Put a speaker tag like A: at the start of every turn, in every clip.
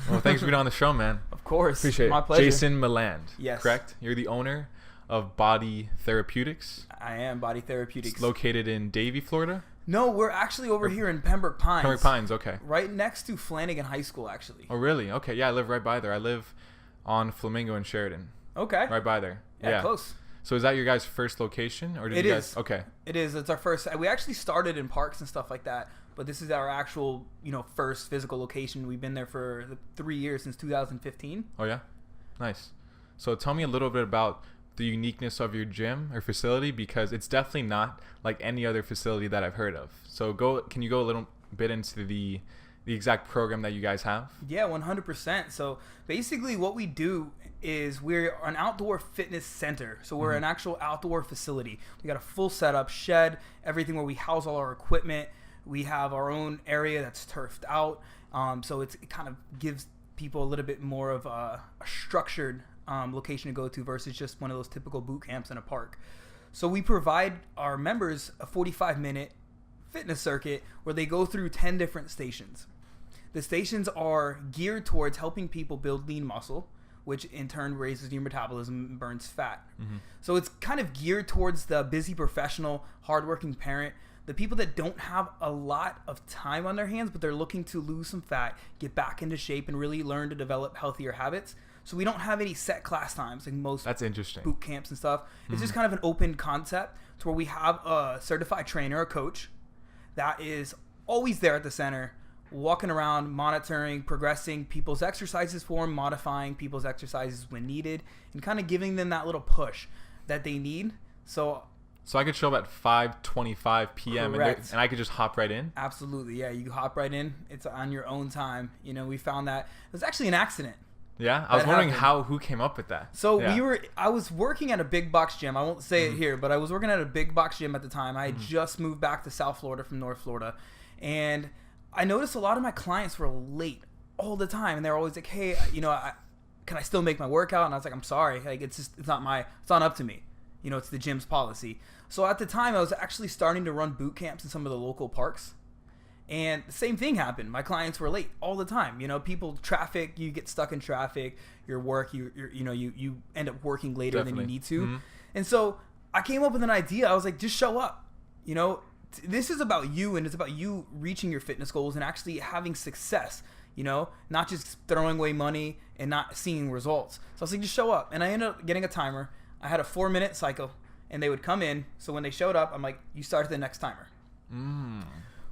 A: Well, thanks for being on the show, man.
B: Of course.
A: Appreciate
B: My
A: it.
B: pleasure.
A: Jason Meland.
B: Yes.
A: Correct? You're the owner of Body Therapeutix.
B: I am Body Therapeutix.
A: It's located in Davie, Florida?
B: No, we're actually over here in Pembroke Pines.
A: Pembroke Pines, okay.
B: Right next to Flanagan High School, actually.
A: Oh, really? Okay, yeah, I live right by there. I live on Flamingo and Sheridan.
B: Okay.
A: Right by there.
B: Yeah, close.
A: So is that your guys' first location? Or did you guys... Okay.
B: It is. It's our first. We actually started in parks and stuff like that, but this is our actual, first physical location. We've been there for 3 years, since 2015.
A: Oh, yeah? Nice. So tell me a little bit about the uniqueness of your gym or facility, because it's definitely not like any other facility that I've heard of. So can you go a little bit into the exact program that you guys have?
B: Yeah, 100%. So basically what we do is we're an outdoor fitness center. So we're an actual outdoor facility. We got a full setup, shed, everything where we house all our equipment. We have our own area that's turfed out. So it kind of gives people a little bit more of a structured location to go to versus just one of those typical boot camps in a park. So we provide our members a 45-minute fitness circuit where they go through 10 different stations. The stations are geared towards helping people build lean muscle, which in turn raises your metabolism and burns fat. So it's kind of geared towards the busy professional, hardworking parent, the people that don't have a lot of time on their hands, but they're looking to lose some fat, get back into shape, and really learn to develop healthier habits. So we don't have any set class times like most
A: That's interesting.
B: boot camps and stuff. It's just kind of an open concept to where we have a certified trainer, a coach, that is always there at the center, walking around, monitoring, progressing people's exercises for them, modifying people's exercises when needed, and kind of giving them that little push that they need. So
A: I could show up at 5:25 p.m. and I could just hop right in?
B: Absolutely, yeah. You hop right in. It's on your own time. We found that it was actually an accident.
A: Yeah? I was wondering who came up with that.
B: So I was working at a big box gym. I won't say it here, but I was working at a big box gym at the time. I had just moved back to South Florida from North Florida. And I noticed a lot of my clients were late all the time. And they're always like, hey, can I still make my workout? And I was like, I'm sorry. Like, it's not up to me. It's the gym's policy. So at the time, I was actually starting to run boot camps in some of the local parks. And the same thing happened. My clients were late all the time. Traffic, you get stuck in traffic, your work, you end up working later than you need to. And so I came up with an idea. I was like, just show up. This is about you, and it's about you reaching your fitness goals and actually having success, not just throwing away money and not seeing results. So I was like, just show up. And I ended up getting a timer. I had a 4-minute cycle, and they would come in. So when they showed up, I'm like, you start at the next timer.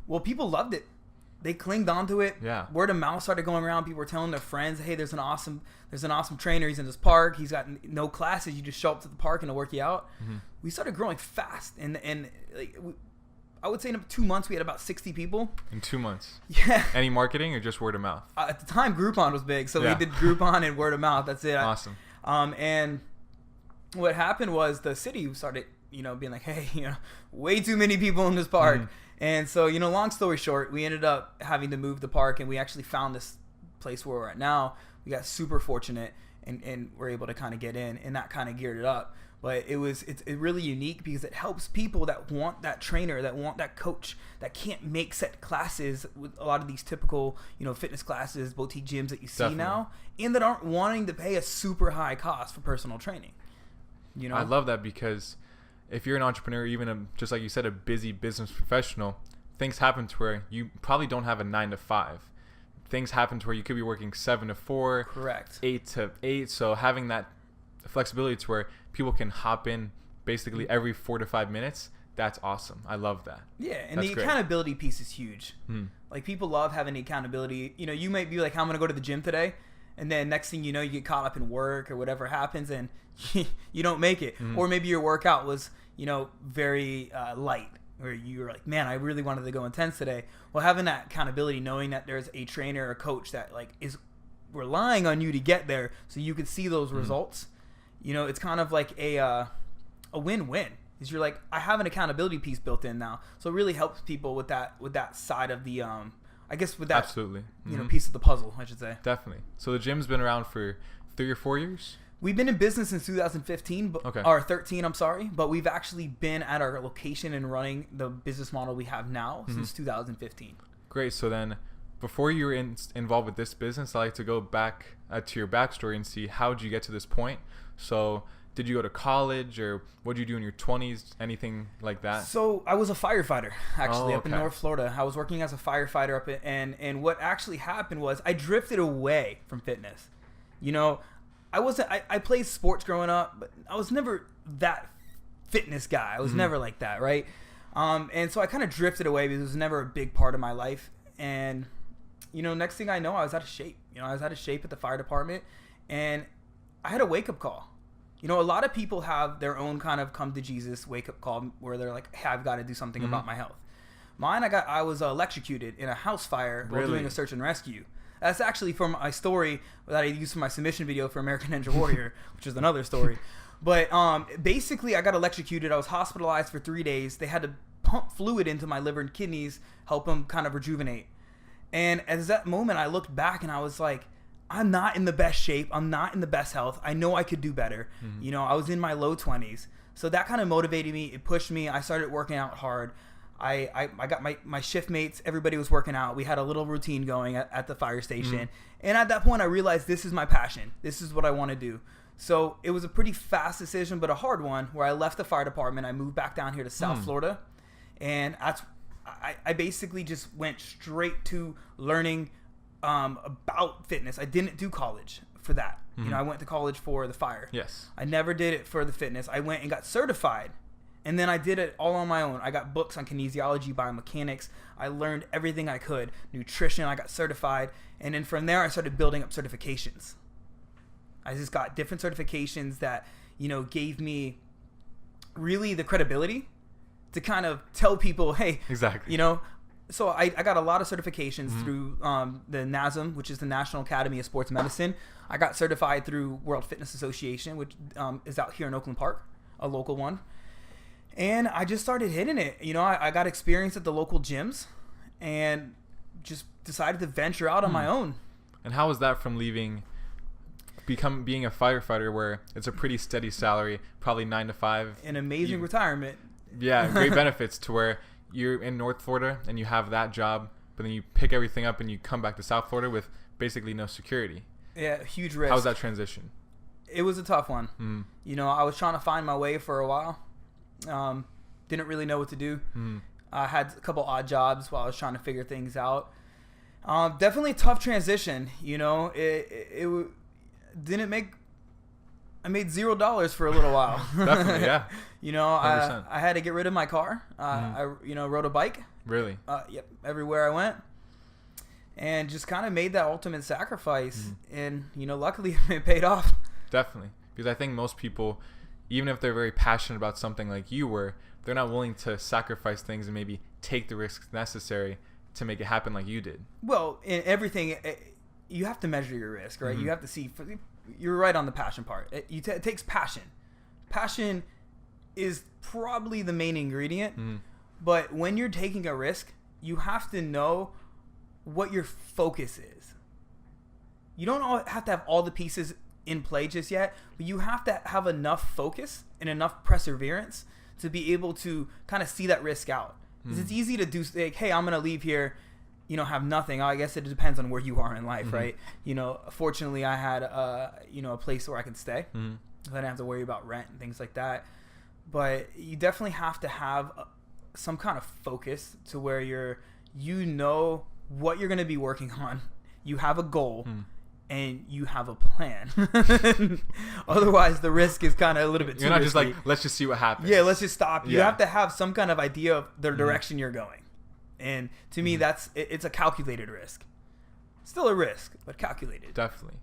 B: Well, people loved it. They clinged onto it.
A: Yeah.
B: Word of mouth started going around. People were telling their friends, hey, there's an awesome trainer. He's in this park. He's got no classes. You just show up to the park and he'll work you out. We started growing fast. And I would say in 2 months, we had about 60 people.
A: In 2 months?
B: Yeah.
A: Any marketing or just word of mouth?
B: At the time, Groupon was big. So we did Groupon and word of mouth. That's it.
A: Awesome.
B: And what happened was the city started, being like, hey, way too many people in this park. And so, long story short, we ended up having to move the park, and we actually found this place where we're at now. We got super fortunate and we're able to kind of get in, and that kind of geared it up. But it's really unique because it helps people that want that trainer, that want that coach, that can't make set classes with a lot of these typical, fitness classes, boutique gyms that you see now, and that aren't wanting to pay a super high cost for personal training.
A: I love that, because if you're an entrepreneur, even just like you said, a busy business professional, things happen to where you probably don't have a 9 to 5. Things happen to where you could be working 7 to 4,
B: correct,
A: 8 to 8. So having that flexibility to where people can hop in basically every 4 to 5 minutes, that's awesome. I love that.
B: Yeah, and the accountability piece is huge. Like, people love having the accountability. You might be like, I'm going to go to the gym today. And then next thing you know, you get caught up in work or whatever happens, and you don't make it. Or maybe your workout was, very light, or you were like, man, I really wanted to go intense today. Well, having that accountability, knowing that there's a trainer or a coach that is relying on you to get there, so you can see those results. It's kind of like a win-win. Is you're like, I have an accountability piece built in now, so it really helps people with that side of the I guess with that,
A: absolutely,
B: piece of the puzzle, I should say.
A: Definitely. So the gym's been around for 3 or 4 years?
B: We've been in business since 2015, or 13, I'm sorry, but we've actually been at our location and running the business model we have now since 2015.
A: Great. So then before you were involved with this business, I like to go back to your backstory and see how did you get to this point. So did you go to college, or what did you do in your 20s? Anything like that?
B: So I was a firefighter, actually, up in
A: okay.
B: North Florida. I was working as a firefighter up and what actually happened was I drifted away from fitness. You know, I played sports growing up, but I was never that fitness guy. I was never like that, right? And so I kind of drifted away because it was never a big part of my life. And, you know, next thing I know, I was out of shape. You know, I was out of shape at the fire department, and I had a wake-up call. You know, a lot of people have their own kind of come to Jesus wake-up call where they're like, hey, I've got to do something about my health. Mine, I was electrocuted in a house fire while doing a search and rescue. That's actually from my story that I used for my submission video for American Ninja Warrior, which is another story. But basically, I got electrocuted. I was hospitalized for 3 days. They had to pump fluid into my liver and kidneys, help them kind of rejuvenate. And at that moment, I looked back and I was like, I'm not in the best shape. I'm not in the best health. I know I could do better. You know, I was in my low 20s. So that kind of motivated me. It pushed me. I started working out hard. I got my shift mates. Everybody was working out. We had a little routine going at the fire station. And at that point, I realized this is my passion. This is what I want to do. So it was a pretty fast decision, but a hard one, where I left the fire department. I moved back down here to South Florida. And I basically just went straight to learning about fitness. I didn't do college for that. You know, I went to college for the fire.
A: Yes.
B: I never did it for the fitness. I went and got certified, and then I did it all on my own. I got books on kinesiology, biomechanics. I learned everything I could. Nutrition, I got certified, and then from there I started building up certifications. I just got different certifications that, you know, gave me really the credibility to kind of tell people, hey,
A: exactly.
B: You know, so I got a lot of certifications through the NASM, which is the National Academy of Sports Medicine. I got certified through World Fitness Association, which is out here in Oakland Park, a local one. And I just started hitting it. You know, I got experience at the local gyms and just decided to venture out on my own.
A: And how was that from being a firefighter, where it's a pretty steady salary, probably 9 to 5?
B: An amazing retirement.
A: Yeah, great benefits, to where you're in North Florida and you have that job, but then you pick everything up and you come back to South Florida with basically no security.
B: Yeah, huge risk.
A: How was that transition?
B: It was a tough one. You know, I was trying to find my way for a while. Didn't really know what to do. I had a couple odd jobs while I was trying to figure things out. Definitely a tough transition. You know, it didn't make. I made $0 for a little while.
A: Definitely, yeah.
B: You know, I had to get rid of my car. I rode a bike.
A: Really?
B: Yep, everywhere I went. And just kind of made that ultimate sacrifice. And, you know, luckily it paid off.
A: Definitely. Because I think most people, even if they're very passionate about something like you were, they're not willing to sacrifice things and maybe take the risks necessary to make it happen like you did.
B: Well, in everything, you have to measure your risk, right? You have to see. You're right on the passion part. It takes passion. Passion is probably the main ingredient. But when you're taking a risk, you have to know what your focus is. You don't have to have all the pieces in play just yet, but you have to have enough focus and enough perseverance to be able to kind of see that risk out. Because it's easy to do, like, hey, I'm going to leave here, you know, have nothing. I guess it depends on where you are in life, right? You know, fortunately, I had, you know, a place where I could stay. So I didn't have to worry about rent and things like that. But you definitely have to have some kind of focus to where you know what you're going to be working on. You have a goal. And you have a plan. Otherwise, the risk is kind of a little bit too
A: You're not
B: risky.
A: just like, let's just see what happens.
B: Yeah, let's just stop. You
A: Yeah.
B: have to have some kind of idea of the direction you're going. And to me, it's a calculated risk. Still a risk, but calculated.
A: Definitely.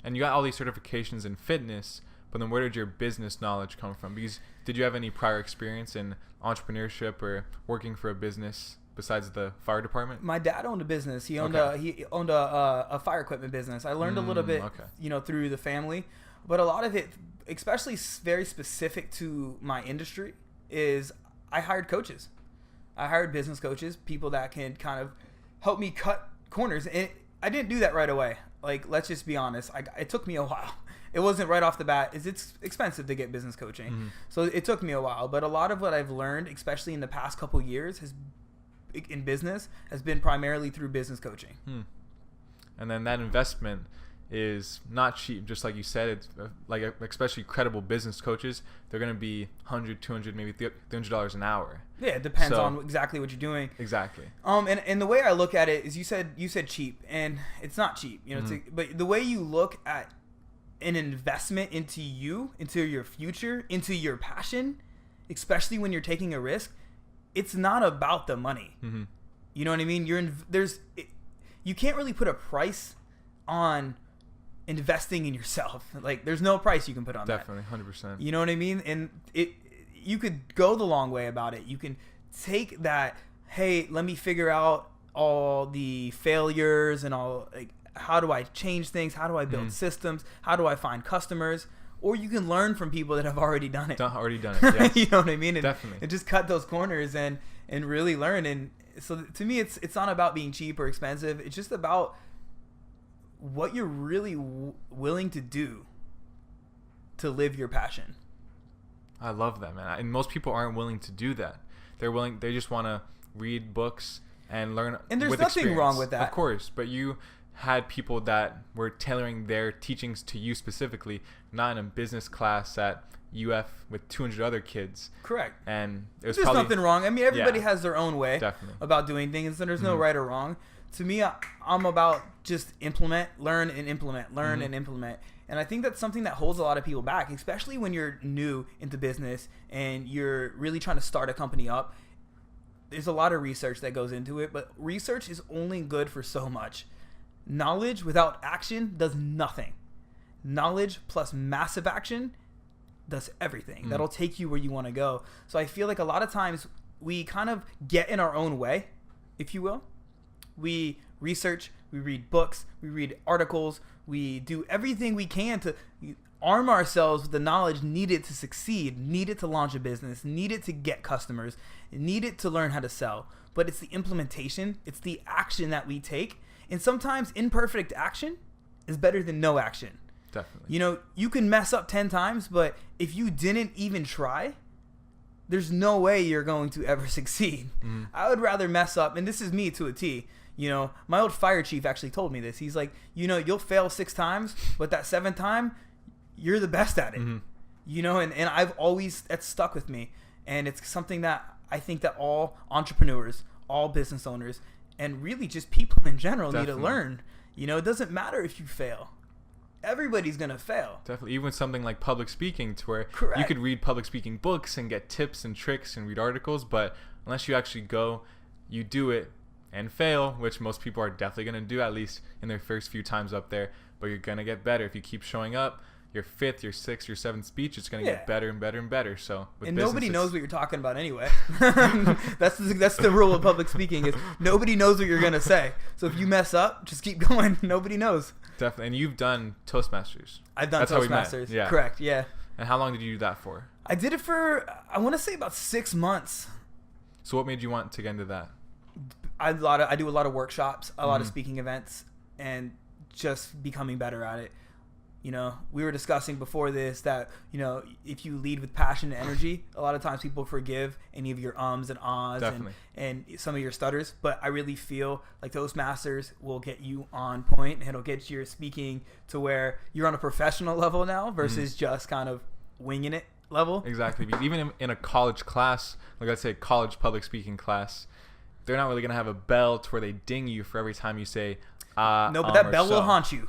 A: And you got all these certifications in fitness, but then where did your business knowledge come from? Because did you have any prior experience in entrepreneurship or working for a business besides the fire department?
B: My dad owned a business. He owned a fire equipment business. I learned a little bit, you know, through the family, but a lot of it, especially very specific to my industry, is I hired coaches. I hired business coaches, people that can kind of help me cut corners. And I didn't do that right away. Like, let's just be honest. It took me a while. It wasn't right off the bat. It's expensive to get business coaching. So it took me a while. But a lot of what I've learned, especially in the past couple years, has in business has been primarily through business coaching.
A: And then that investment is not cheap. Just like you said, it's like especially credible business coaches, they're going to be $100, $200, maybe $300 an hour.
B: Yeah, it depends on exactly what you're doing.
A: Exactly.
B: And the way I look at it is you said cheap, and it's not cheap, you know, but the way you look at an investment into you, into your future, into your passion, especially when you're taking a risk, it's not about the money. You know what I mean? You can't really put a price on investing in yourself. Like, there's no price you can put on
A: Definitely,
B: that.
A: 100%.
B: You know what I mean? And you could go the long way about it. You can take that, hey, let me figure out all the failures and all, like, how do I change things? How do I build systems? How do I find customers? Or you can learn from people that have already done it.
A: Yes.
B: You know what I mean?
A: Definitely.
B: And just cut those corners and really learn. And so to me, it's not about being cheap or expensive. It's just about what you're really willing to do to live your passion.
A: I love that, man. And most people aren't willing to do that. They just want to read books and learn.
B: And there's nothing wrong with that.
A: Of course, but you had people that were tailoring their teachings to you specifically, not in a business class at UF with 200 other kids.
B: Correct.
A: And
B: there's nothing wrong. I mean, everybody has their own way about doing things, and there's no right or wrong. To me, I'm about just learn and implement. And I think that's something that holds a lot of people back, especially when you're new into business and you're really trying to start a company up. There's a lot of research that goes into it, but research is only good for so much. Knowledge without action does nothing. Knowledge plus massive action does everything. That'll take you where you want to go. So I feel like a lot of times we kind of get in our own way, if you will. We research, we read books, we read articles, we do everything we can to arm ourselves with the knowledge needed to succeed, needed to launch a business, needed to get customers, needed to learn how to sell. But it's the implementation, it's the action that we take. And sometimes imperfect action is better than no action.
A: Definitely.
B: You know, you can mess up 10 times, but if you didn't even try, there's no way you're going to ever succeed. I would rather mess up, and this is me to a T. You know, my old fire chief actually told me this. He's like, you know, you'll fail 6 times, but that 7th time, you're the best at it. You know, and that's stuck with me. And it's something that I think that all entrepreneurs, all business owners, and really just people in general need to learn. You know, it doesn't matter if you fail. Everybody's going to fail.
A: Definitely. Even something like public speaking, to where you could read public speaking books and get tips and tricks and read articles, but unless you actually go, you do it and fail, which most people are definitely going to do, at least in their first few times up there, but you're going to get better. If you keep showing up, your 5th, your 6th, your 7th speech, it's going to get better and better and better. So,
B: and nobody knows what you're talking about anyway. That's the rule of public speaking, is nobody knows what you're going to say. So if you mess up, just keep going. Nobody knows.
A: Definitely. And you've done Toastmasters.
B: I've done Toastmasters.
A: Yeah.
B: Correct. Yeah.
A: And how long did you do that for?
B: I did it for, I want to say, about 6 months.
A: So what made you want to get into that?
B: I do a lot of workshops, a lot of speaking events, and just becoming better at it. You know, we were discussing before this that, you know, if you lead with passion and energy, a lot of times people forgive any of your ums and ahs and some of your stutters. But I really feel like Toastmasters will get you on point, and it'll get your speaking to where you're on a professional level now versus just kind of winging it level.
A: Exactly. Because even in a college class, like let's say college public speaking class, they're not really going to have a bell to where they ding you for every time you say
B: no, but that bell will haunt you.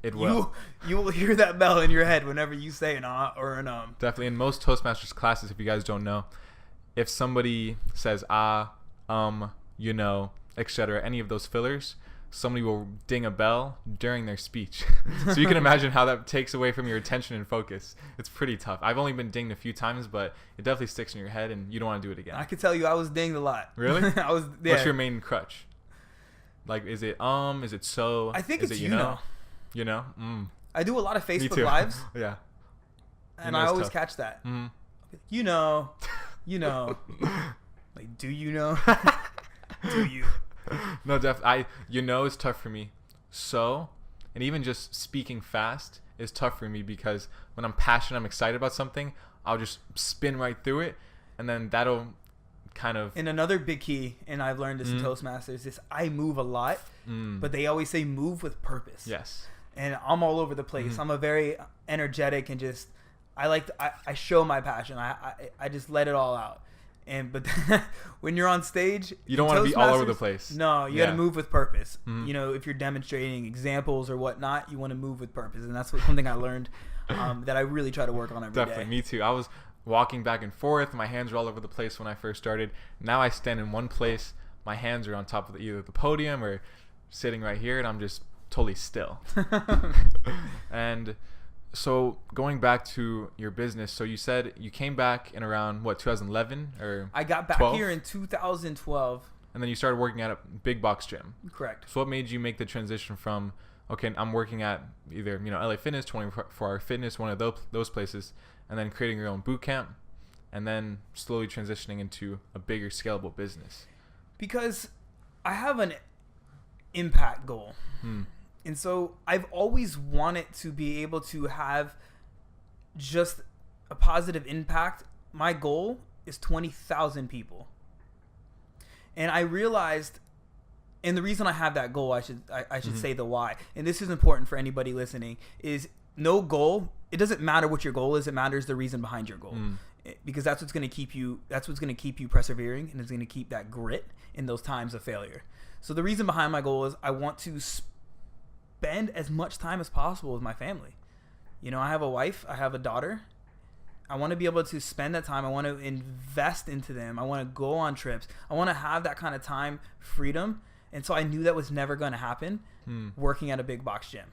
A: It will.
B: You will hear that bell in your head whenever you say an or an
A: Definitely. In most Toastmasters classes, if you guys don't know, if somebody says you know, etc., any of those fillers, somebody will ding a bell during their speech. So you can imagine how that takes away from your attention and focus. It's pretty tough. I've only been dinged a few times, but it definitely sticks in your head, and you don't want to do it again.
B: I can tell you I was dinged a lot.
A: Really?
B: I was. Yeah.
A: What's your main crutch? Like, is it so?
B: I think
A: is
B: it's
A: it, you know. You know?
B: I do a lot of Facebook Lives.
A: Yeah.
B: And I always catch that. You know. Like, do you know? Do you?
A: No, it's tough for me. So, and even just speaking fast is tough for me, because when I'm passionate, I'm excited about something, I'll just spin right through it, and then that'll kind of.
B: And another big key, and I've learned this in Toastmasters, is I move a lot, but they always say move with purpose.
A: Yes.
B: And I'm all over the place. I'm a very energetic and just, I show my passion. I just let it all out. But when you're on stage,
A: you don't want to be all over the place.
B: No, you got to move with purpose. You know, if you're demonstrating examples or whatnot, you want to move with purpose. And that's something I learned that I really try to work on every day.
A: Definitely, me too. I was walking back and forth. My hands were all over the place when I first started. Now I stand in one place. My hands are on top of either the podium or sitting right here, and I'm just totally still. And so going back to your business, so you said you came back in around, 2011 or
B: I got back
A: 12?
B: here in 2012.
A: And then you started working at a big box gym.
B: Correct.
A: So what made you make the transition from, okay, I'm working at either, LA Fitness, 24-hour Fitness, one of those places, and then creating your own boot camp, and then slowly transitioning into a bigger scalable business?
B: Because I have an impact goal. And so I've always wanted to be able to have just a positive impact. My goal is 20,000 people. And I realized, and the reason I have that goal, I should say the why. And this is important for anybody listening, is no goal. It doesn't matter what your goal is. It matters the reason behind your goal. Because that's what's going to keep you, persevering, and it's going to keep that grit in those times of failure. So the reason behind my goal is I want to spend as much time as possible with my family. I have a wife, I have a daughter. I want to be able to spend that time. I want to invest into them. I want to go on trips. I want to have that kind of time freedom. And so I knew that was never going to happen working at a big box gym.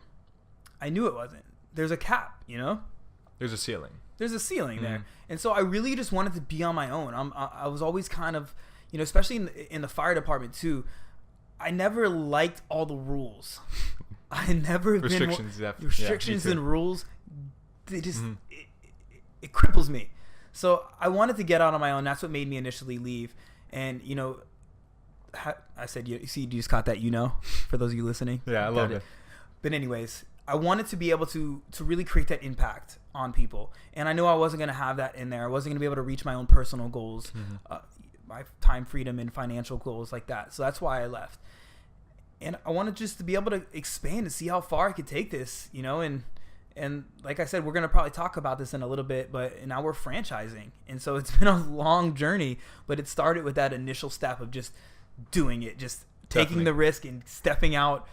B: I knew it wasn't. There's a cap,
A: There's a ceiling.
B: There's a ceiling there. And so I really just wanted to be on my own. I was always kind of, especially in the fire department too, I never liked all the rules. I never restrictions and rules. They just it cripples me. So I wanted to get out on my own. That's what made me initially leave. And I said, you just caught that, for those of you listening.
A: Yeah, I love it.
B: But anyways, I wanted to be able to really create that impact on people. And I knew I wasn't going to have that in there. I wasn't going to be able to reach my own personal goals, my time freedom and financial goals like that. So that's why I left. And I wanted just to be able to expand and see how far I could take this, and like I said, we're going to probably talk about this in a little bit, but now we're franchising. And so it's been a long journey, but it started with that initial step of just doing it, just taking the risk and stepping out,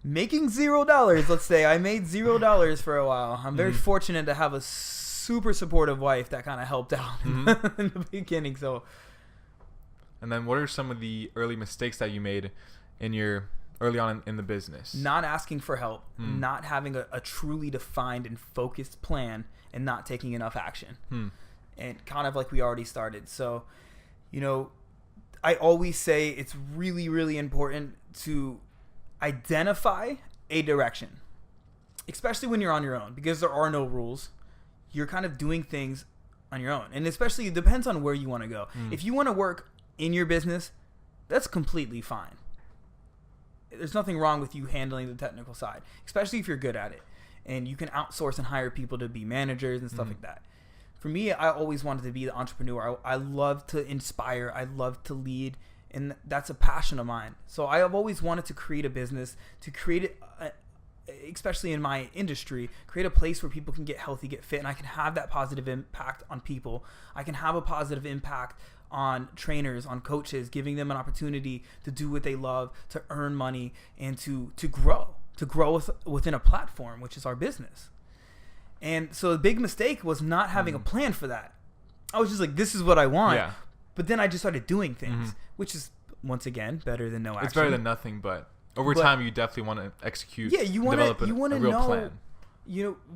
B: making $0. Let's say I made $0 for a while. I'm very fortunate to have a super supportive wife that kind of helped out in the beginning. So,
A: and then what are some of the early mistakes that you made early on in the business?
B: Not asking for help, not having a truly defined and focused plan, and not taking enough action. And kind of like we already started. So, I always say it's really, really important to identify a direction, especially when you're on your own, because there are no rules. You're kind of doing things on your own. And especially it depends on where you want to go. If you want to work in your business, that's completely fine. There's nothing wrong with you handling the technical side, especially if you're good at it. And you can outsource and hire people to be managers and stuff like that. For me, I always wanted to be the entrepreneur. I love to inspire. I love to lead. And that's a passion of mine. So I have always wanted to create a business, to create it, especially in my industry, create a place where people can get healthy, get fit, and I can have that positive impact on people. I can have a positive impact on trainers, on coaches, giving them an opportunity to do what they love, to earn money, and to grow within a platform, which is our business. And so the big mistake was not having a plan for that. I was just like, this is what I want. Yeah. But then I just started doing things, which is, once again, better than no action.
A: It's better than nothing, but over time, you definitely want to execute.
B: Yeah, you want to know
A: plan.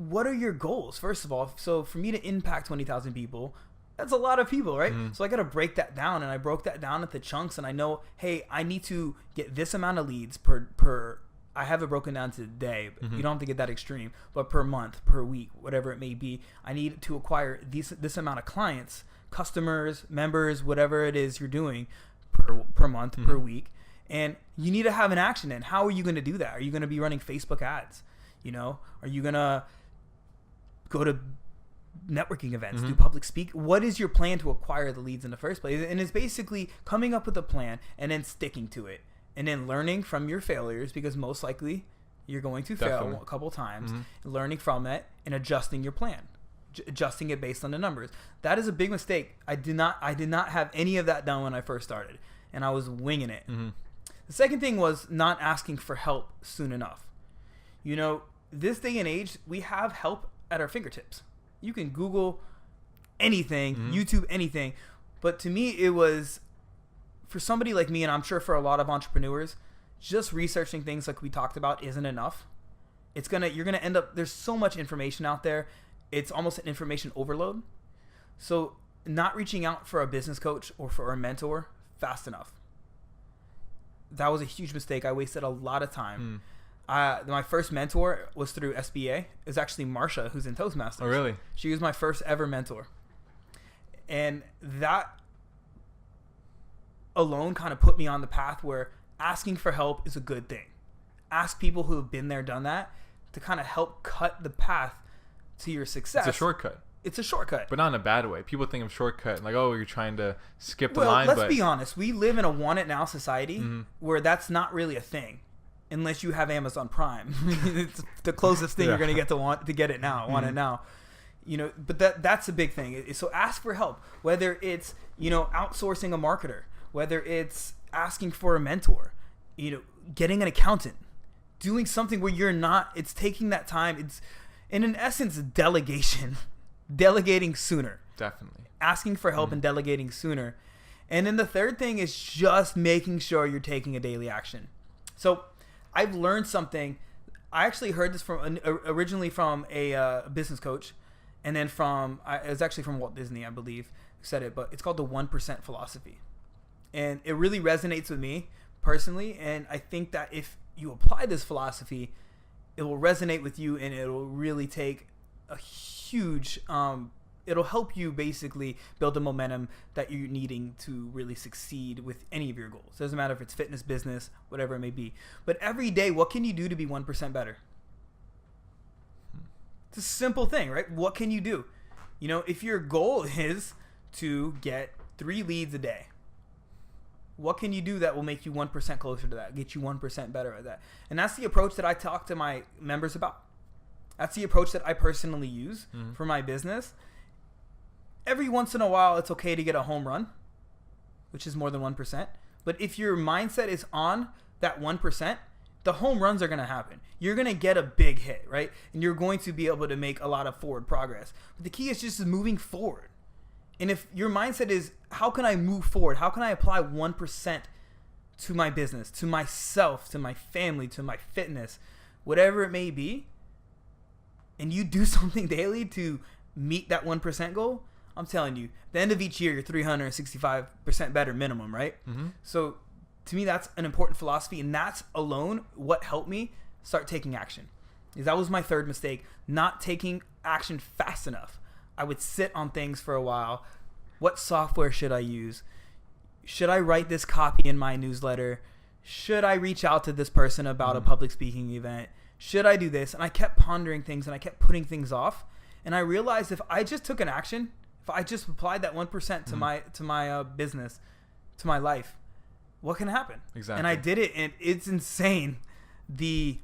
B: What are your goals, first of all? So for me to impact 20,000 people, that's a lot of people, right? So I got to break that down, and I broke that down into chunks, and I know, hey, I need to get this amount of leads per I have it broken down to the day. You don't have to get that extreme, but per month, per week, whatever it may be. I need to acquire this amount of clients, customers, members, whatever it is you're doing per month, per week. And you need to have an action in. How are you going to do that? Are you going to be running Facebook ads? Are you going to go to networking events, do public speak. What is your plan to acquire the leads in the first place? And it's basically coming up with a plan and then sticking to it, and then learning from your failures, because most likely you're going to fail a couple times, learning from it and adjusting your plan, adjusting it based on the numbers. That is a big mistake. I did not have any of that done when I first started, and I was winging it. The second thing was not asking for help soon enough. You know, this day and age, we have help at our fingertips. You can Google anything, YouTube anything. But to me, it was, for somebody like me, and I'm sure for a lot of entrepreneurs, just researching things like we talked about isn't enough. You're gonna end up, there's so much information out there. It's almost an information overload. So not reaching out for a business coach or for a mentor fast enough. That was a huge mistake. I wasted a lot of time. My first mentor was through SBA. It was actually Marsha, who's in Toastmasters.
A: Oh, really?
B: She was my first ever mentor. And that alone kind of put me on the path where asking for help is a good thing. Ask people who have been there, done that, to kind of help cut the path to your success.
A: It's a shortcut.
B: It's a shortcut.
A: But not in a bad way. People think of shortcut like, oh, you're trying to skip the
B: well,
A: line.
B: Let's be honest. We live in a want it now society where that's not really a thing. Unless you have Amazon Prime. It's the closest thing you're going to get to get it now. Want it now. You know, but that's a big thing. So ask for help. Whether it's, you know, outsourcing a marketer. Whether it's asking for a mentor. You know, getting an accountant. Doing something where you're not, it's taking that time. It's, in essence, delegation. Delegating sooner.
A: Definitely.
B: Asking for help and delegating sooner. And then the third thing is just making sure you're taking a daily action. So I've learned something. I actually heard this from originally from a business coach, and then it was actually from Walt Disney, I believe, who said it. But it's called the 1% philosophy, and it really resonates with me personally. And I think that if you apply this philosophy, it will resonate with you, and it will really take a huge. It'll help you basically build the momentum that you're needing to really succeed with any of your goals. Doesn't matter if it's fitness, business, whatever it may be. But every day, what can you do to be 1% better? It's a simple thing, right? What can you do? You know, if your goal is to get 3 leads a day, what can you do that will make you 1% closer to that, get you 1% better at that? And that's the approach that I talk to my members about. That's the approach that I personally use for my business. Every once in a while, it's okay to get a home run, which is more than 1%. But if your mindset is on that 1%, the home runs are going to happen. You're going to get a big hit, right? And you're going to be able to make a lot of forward progress. But the key is just moving forward. And if your mindset is, how can I move forward? How can I apply 1% to my business, to myself, to my family, to my fitness, whatever it may be, and you do something daily to meet that 1% goal, I'm telling you, at the end of each year, you're 365% better minimum, right? So to me, that's an important philosophy, and that's alone what helped me start taking action. Because that was my third mistake, not taking action fast enough. I would sit on things for a while. What software should I use? Should I write this copy in my newsletter? Should I reach out to this person about a public speaking event? Should I do this? And I kept pondering things, and I kept putting things off. And I realized if I just took an action, if I just applied that 1% to my business, to my life, what can happen?
A: Exactly.
B: And I did it, and it's insane the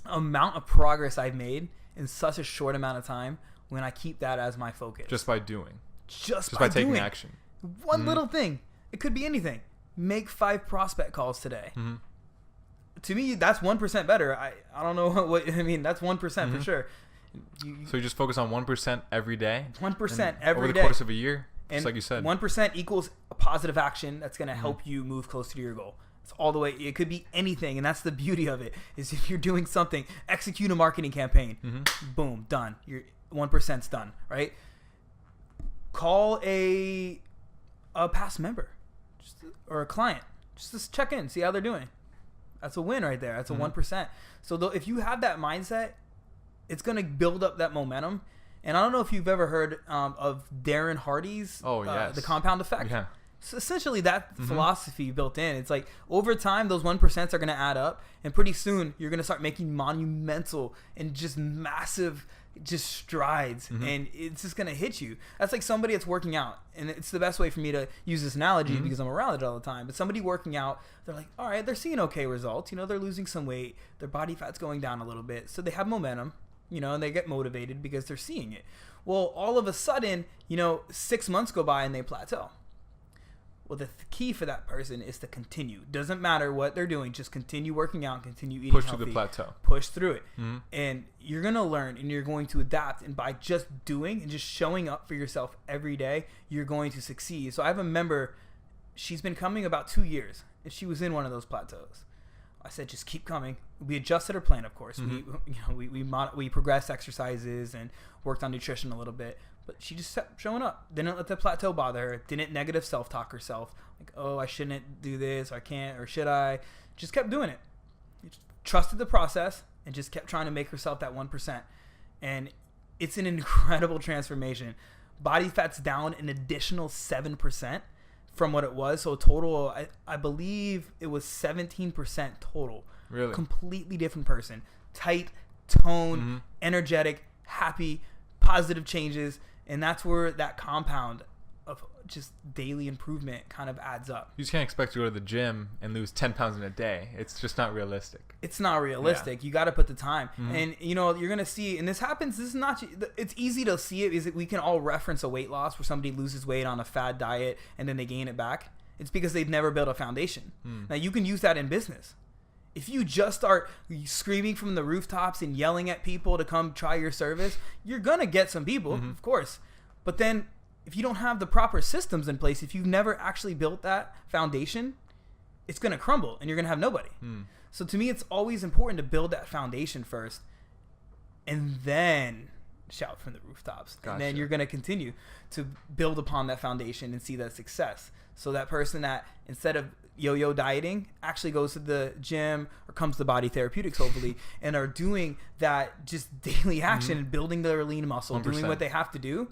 B: amount of progress I've made in such a short amount of time when I keep that as my focus.
A: Just by doing.
B: Just
A: by
B: doing
A: taking action.
B: One little thing. It could be anything. Make 5 prospect calls today. To me, that's 1% better. I don't know what I mean. That's 1% for sure.
A: So you just focus on 1% every day?
B: 1% every day.
A: Over the course of a year?
B: And
A: just like you said.
B: 1% equals a positive action that's going to help you move closer to your goal. It's all the way. It could be anything, and that's the beauty of it. Is if you're doing something, execute a marketing campaign, boom, done. Your 1%'s done, right? Call a past member or a client. Just check in, see how they're doing. That's a win right there. That's a 1%. So if you have that mindset, it's going to build up that momentum. And I don't know if you've ever heard of Darren Hardy's
A: yes.
B: The Compound Effect.
A: Yeah.
B: It's essentially that philosophy built in. It's like over time, those 1% are going to add up, and pretty soon you're going to start making monumental and just massive just strides, and it's just going to hit you. That's like somebody that's working out, and it's the best way for me to use this analogy because I'm around it all the time. But somebody working out, they're like, all right, they're seeing okay results. You know, they're losing some weight, their body fat's going down a little bit, so they have momentum, you know, and they get motivated because they're seeing it. Well, all of a sudden, you know, 6 months go by and they plateau. Well, the key for that person is to continue. Doesn't matter what they're doing. Just continue working out, continue eating healthy.
A: Push through the plateau.
B: Push through it. And you're going to learn and you're going to adapt. And by just doing and just showing up for yourself every day, you're going to succeed. So I have a member, she's been coming about 2 years, and she was in one of those plateaus. I said, just keep coming. We adjusted her plan, of course. We progressed exercises and worked on nutrition a little bit. But she just kept showing up. Didn't let the plateau bother her. Didn't negative self-talk herself. Like, oh, I shouldn't do this. Or I can't. Or should I? Just kept doing it. Trusted the process and just kept trying to make herself that 1%. And it's an incredible transformation. Body fat's down an additional 7% from what it was. So total, I believe it was 17% total.
A: Really?
B: Completely different person. Tight, toned, energetic, happy, positive changes. And that's where that compound of just daily improvement kind of adds up.
A: You just can't expect to go to the gym and lose 10 pounds in a day. It's just not realistic.
B: It's not realistic. Yeah. You got to put the time. And, you know, you're going to see, and this happens, this is not, it's easy to see it, is that we can all reference a weight loss where somebody loses weight on a fad diet and then they gain it back. It's because they've never built a foundation. Now, you can use that in business. If you just start screaming from the rooftops and yelling at people to come try your service, you're going to get some people, of course. But then if you don't have the proper systems in place, if you've never actually built that foundation, it's going to crumble and you're going to have nobody. So to me, it's always important to build that foundation first and then shout from the rooftops. Gotcha. And then you're going to continue to build upon that foundation and see that success. So that person that instead of yo-yo dieting actually goes to the gym or comes to Body Therapeutix hopefully and are doing that just daily action and building their lean muscle, 100%. Doing what they have to do,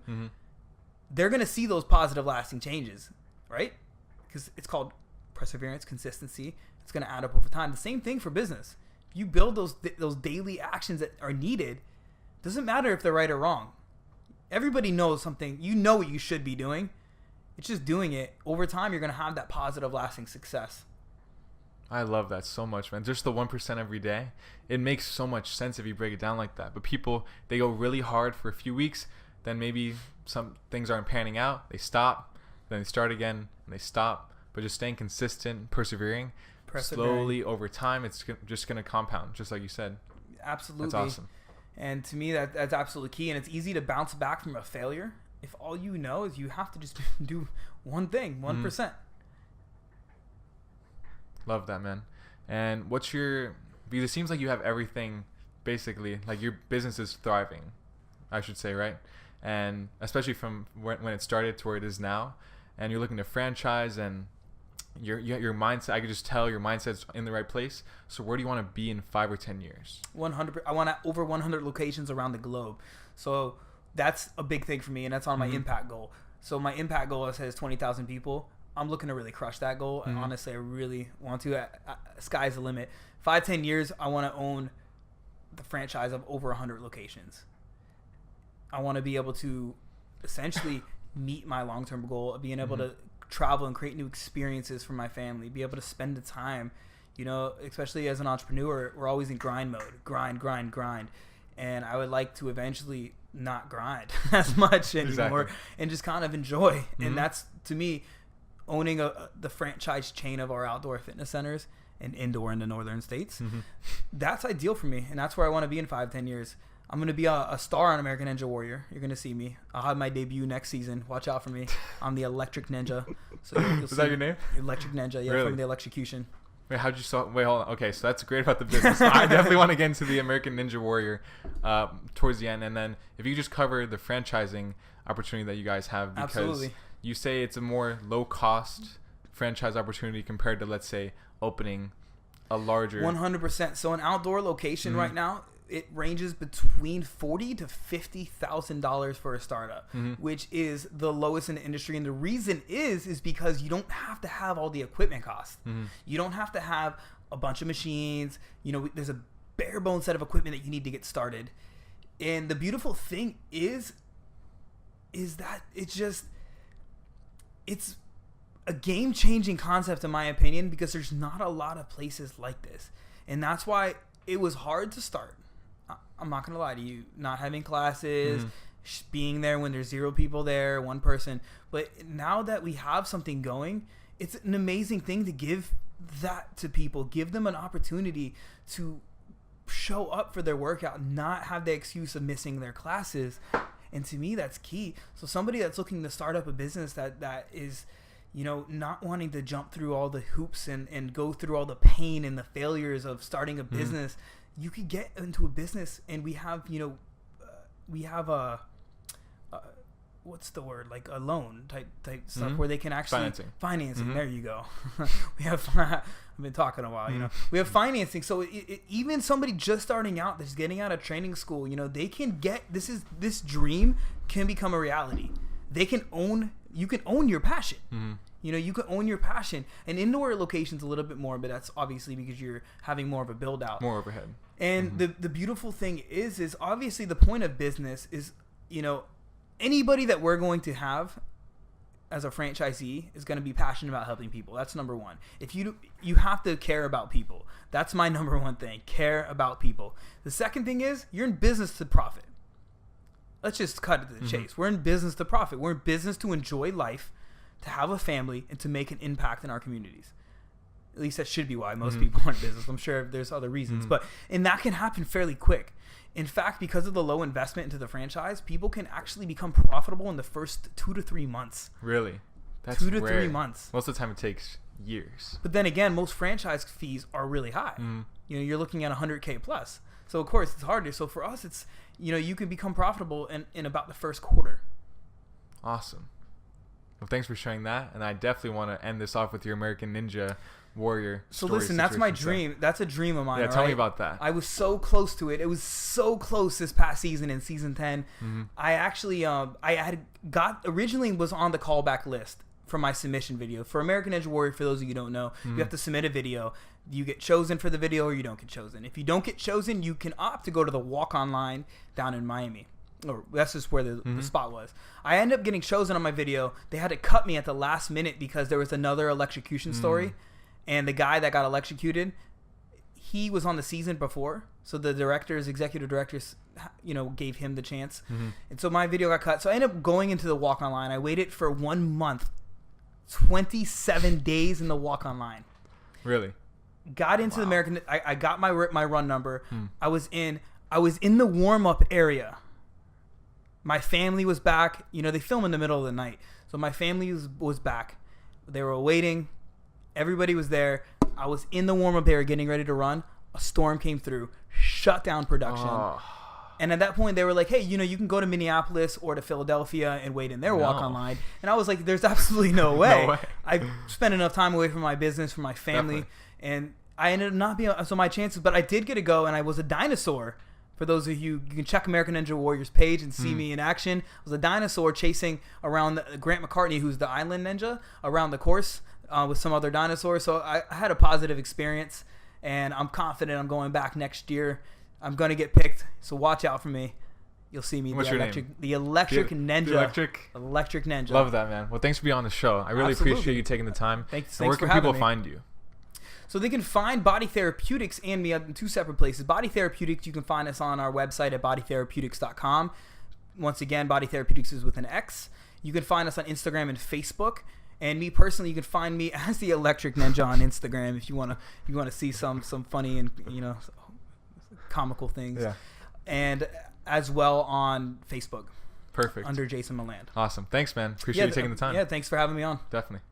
B: they're going to see those positive lasting changes, right? Because it's called perseverance, consistency. It's going to add up over time. The same thing for business. If you build those daily actions that are needed, doesn't matter if they're right or wrong. Everybody knows something. You know what you should be doing. It's just doing it. Over time, you're going to have that positive, lasting success.
A: I love that so much, man. Just the 1% every day. It makes so much sense if you break it down like that. But people, they go really hard for a few weeks. Then maybe some things aren't panning out. They stop. Then they start again. And they stop. But just staying consistent, persevering. Slowly over time, it's just going to compound, just like you said.
B: Absolutely.
A: That's awesome.
B: And to me, that's absolutely key. And it's easy to bounce back from a failure if all you know is you have to just do one thing, 1%.
A: Love that, man. And what's your, because it seems like you have everything basically, like your business is thriving, I should say, right? And especially from when it started to where it is now, and you're looking to franchise, and your mindset, I could just tell your mindset's in the right place. So where do you want to be in 5 or 10 years?
B: 100. I want over 100 locations around the globe. So that's a big thing for me, and that's on my impact goal. So my impact goal says 20,000 people. I'm looking to really crush that goal. And honestly, I really want to. Sky's the limit. 5-10 years, I want to own the franchise of over 100 locations. I want to be able to essentially meet my long-term goal of being able to travel and create new experiences for my family, be able to spend the time, you know, especially as an entrepreneur, we're always in grind mode, grind. And I would like to eventually not grind as much anymore and just kind of enjoy. And that's, to me, owning the franchise chain of our outdoor fitness centers and indoor in the northern states. That's ideal for me. And that's where I want to be in 5-10 years. I'm going to be a star on American Ninja Warrior. You're going to see me. I'll have my debut next season. Watch out for me. I'm the Electric Ninja. So
A: Is that your name?
B: Electric Ninja, yeah, really? From the Electrocution.
A: Wait, wait, hold on. Okay, so that's great about the business. I definitely want to get into the American Ninja Warrior towards the end. And then if you just cover the franchising opportunity that you guys have, because
B: Absolutely.
A: You say it's a more low-cost franchise opportunity compared to, let's say, opening a larger...
B: 100%. So an outdoor location right now, it ranges between $40,000 to $50,000 for a startup, which is the lowest in the industry. And the reason is because you don't have to have all the equipment costs. You don't have to have a bunch of machines. You know, there's a bare bones set of equipment that you need to get started. And the beautiful thing is that it's a game-changing concept in my opinion, because there's not a lot of places like this. And that's why it was hard to start. I'm not going to lie to you. Not having classes, being there when there's 0 people there, 1 person. But now that we have something going, it's an amazing thing to give that to people. Give them an opportunity to show up for their workout, not have the excuse of missing their classes. And to me, that's key. So somebody that's looking to start up a business that is, you know, not wanting to jump through all the hoops and go through all the pain and the failures of starting a business, you could get into a business. And we have, you know, what's the word? Like a loan type stuff where they can actually financing. There you go. We have, I've been talking a while, you know, we have financing. So even somebody just starting out, that's getting out of training school, you know, they can get, this dream can become a reality. You can own your passion. You know, you can own your passion. And indoor location's a little bit more, but that's obviously because you're having more of a build out.
A: More overhead.
B: And the beautiful thing is obviously the point of business is, you know, anybody that we're going to have as a franchisee is going to be passionate about helping people. That's number one. If you have to care about people. That's my number one thing. Care about people. The second thing is you're in business to profit. Let's just cut it to the chase. We're in business to profit. We're in business to enjoy life, to have a family, and to make an impact in our communities. At least that should be why most people are in business. I'm sure there's other reasons, and that can happen fairly quick. In fact, because of the low investment into the franchise, people can actually become profitable in the first 2 to 3 months.
A: Really? That's
B: 2 to
A: rare.
B: 3 months.
A: Most of the time it takes years.
B: But then again, most franchise fees are really high. You know, you're looking at $100K plus. So of course it's harder. So for us, it's, you know, you can become profitable in about the first quarter.
A: Awesome. Well, thanks for sharing that. And I definitely want to end this off with your American Ninja Warrior.
B: So listen, that's my dream. That's a dream of mine.
A: Yeah, tell me about that.
B: I was so close to it. It was so close this past season in season 10. I actually, originally was on the callback list for my submission video. For American Ninja Warrior, for those of you who don't know, you have to submit a video. You get chosen for the video or you don't get chosen. If you don't get chosen, you can opt to go to the walk-on line down in Miami. Or that's just where the spot was. I ended up getting chosen on my video. They had to cut me at the last minute because there was another electrocution story. And the guy that got electrocuted, he was on the season before. So the executive directors, you know, gave him the chance. And so my video got cut. So I ended up going into the walk-on line. I waited for 1 month, 27 days in the walk-on line.
A: Really?
B: Got into the American. I got my run number. I was in the warm-up area. My family was back. You know, they film in the middle of the night. So my family was back. They were waiting. Everybody was there. I was in the warm-up area getting ready to run. A storm came through, shut down production. And at that point, they were like, hey, you know, you can go to Minneapolis or to Philadelphia and wait in their walk-on line. And I was like, there's absolutely no way. I spent enough time away from my business, from my family. Definitely. And I ended up not being, so my chances, but I did get to go, and I was a dinosaur. For those of you can check American Ninja Warrior's page and see me in action. I was a dinosaur chasing around Grant McCartney, who's the island ninja, around the course. With some other dinosaurs. So I had a positive experience, and I'm confident I'm going back next year. I'm going to get picked, so watch out for me. You'll see me.
A: What's your name?
B: The Electric Ninja.
A: The
B: Electric Ninja.
A: Love that, man. Well, thanks for being on the show. I really appreciate you taking the time.
B: Thanks
A: where can people find you?
B: So they can find Body Therapeutix and me in 2 separate places. Body Therapeutix, you can find us on our website at bodytherapeutix.com. Once again, Body Therapeutix is with an X. You can find us on Instagram and Facebook. And me personally, you can find me as the Electric Ninja on Instagram if you want to see some funny and, you know, comical things. Yeah. And as well on Facebook.
A: Perfect.
B: Under Jason Meland.
A: Awesome. Thanks, man. Appreciate you taking the time.
B: Yeah, thanks for having me on.
A: Definitely.